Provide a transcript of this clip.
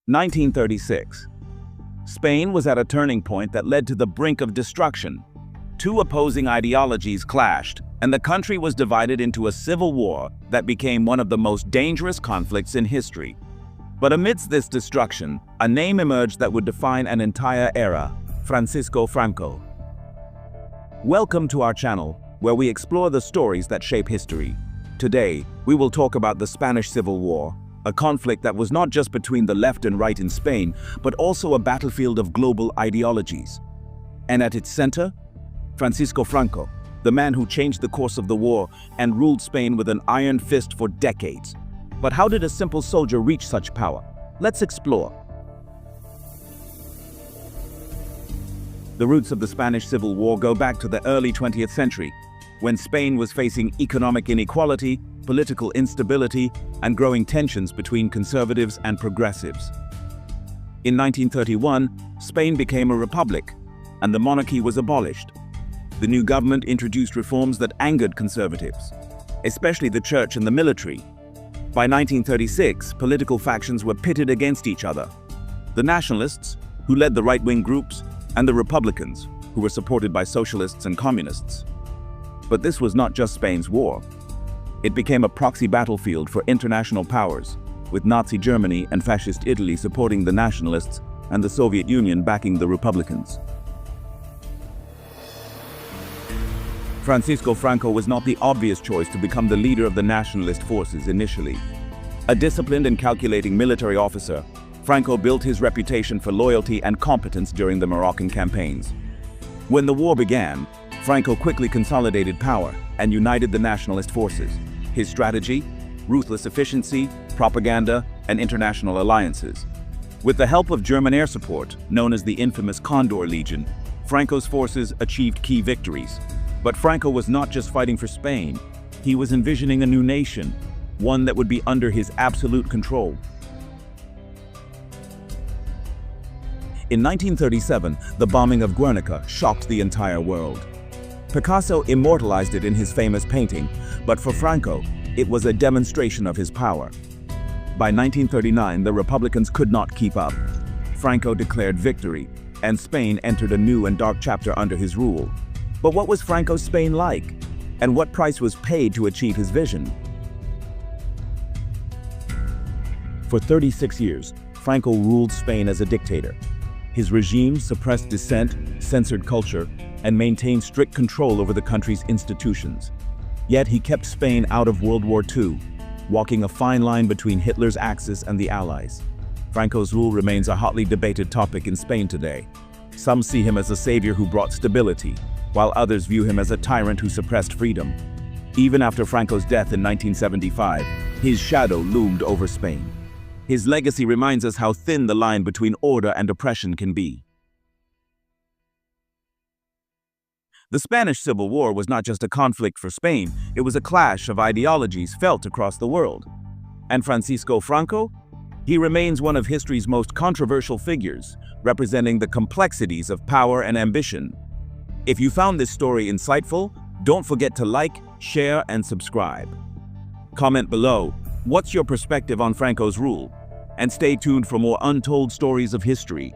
1936. Spain was at a turning point that led to the brink of destruction. Two opposing ideologies clashed, and the country was divided into a civil war that became one of the most dangerous conflicts in history. But amidst this destruction, a name emerged that would define an entire era: Francisco Franco. Welcome to our channel, where we explore the stories that shape history. Today, we will talk about the Spanish Civil War, a conflict that was not just between the left and right in Spain, but also a battlefield of global ideologies. And at its center, Francisco Franco, the man who changed the course of the war and ruled Spain with an iron fist for decades. But how did a simple soldier reach such power? Let's explore. The roots of the Spanish Civil War go back to the early 20th century, when Spain was facing economic inequality, political instability, and growing tensions between conservatives and progressives. In 1931, Spain became a republic, and the monarchy was abolished. The new government introduced reforms that angered conservatives, especially the church and the military. By 1936, political factions were pitted against each other: the Nationalists, who led the right-wing groups, and the Republicans, who were supported by socialists and communists. But this was not just Spain's war. It became a proxy battlefield for international powers, with Nazi Germany and Fascist Italy supporting the Nationalists and the Soviet Union backing the Republicans. Francisco Franco was not the obvious choice to become the leader of the nationalist forces initially. A disciplined and calculating military officer, Franco built his reputation for loyalty and competence during the Moroccan campaigns. When the war began, Franco quickly consolidated power and united the nationalist forces. His strategy: ruthless efficiency, propaganda, and international alliances. With the help of German air support, known as the infamous Condor Legion, Franco's forces achieved key victories. But Franco was not just fighting for Spain. He was envisioning a new nation, one that would be under his absolute control. In 1937, the bombing of Guernica shocked the entire world. Picasso immortalized it in his famous painting, but for Franco, it was a demonstration of his power. By 1939, the Republicans could not keep up. Franco declared victory, and Spain entered a new and dark chapter under his rule. But what was Franco's Spain like? And what price was paid to achieve his vision? For 36 years, Franco ruled Spain as a dictator. His regime suppressed dissent, censored culture, and maintained strict control over the country's institutions. Yet he kept Spain out of World War II, walking a fine line between Hitler's Axis and the Allies. Franco's rule remains a hotly debated topic in Spain today. Some see him as a savior who brought stability, while others view him as a tyrant who suppressed freedom. Even after Franco's death in 1975, his shadow loomed over Spain. His legacy reminds us how thin the line between order and oppression can be. The Spanish Civil War was not just a conflict for Spain, it was a clash of ideologies felt across the world. And Francisco Franco? He remains one of history's most controversial figures, representing the complexities of power and ambition. If you found this story insightful, don't forget to like, share, and subscribe. Comment below, what's your perspective on Franco's rule? And stay tuned for more untold stories of history.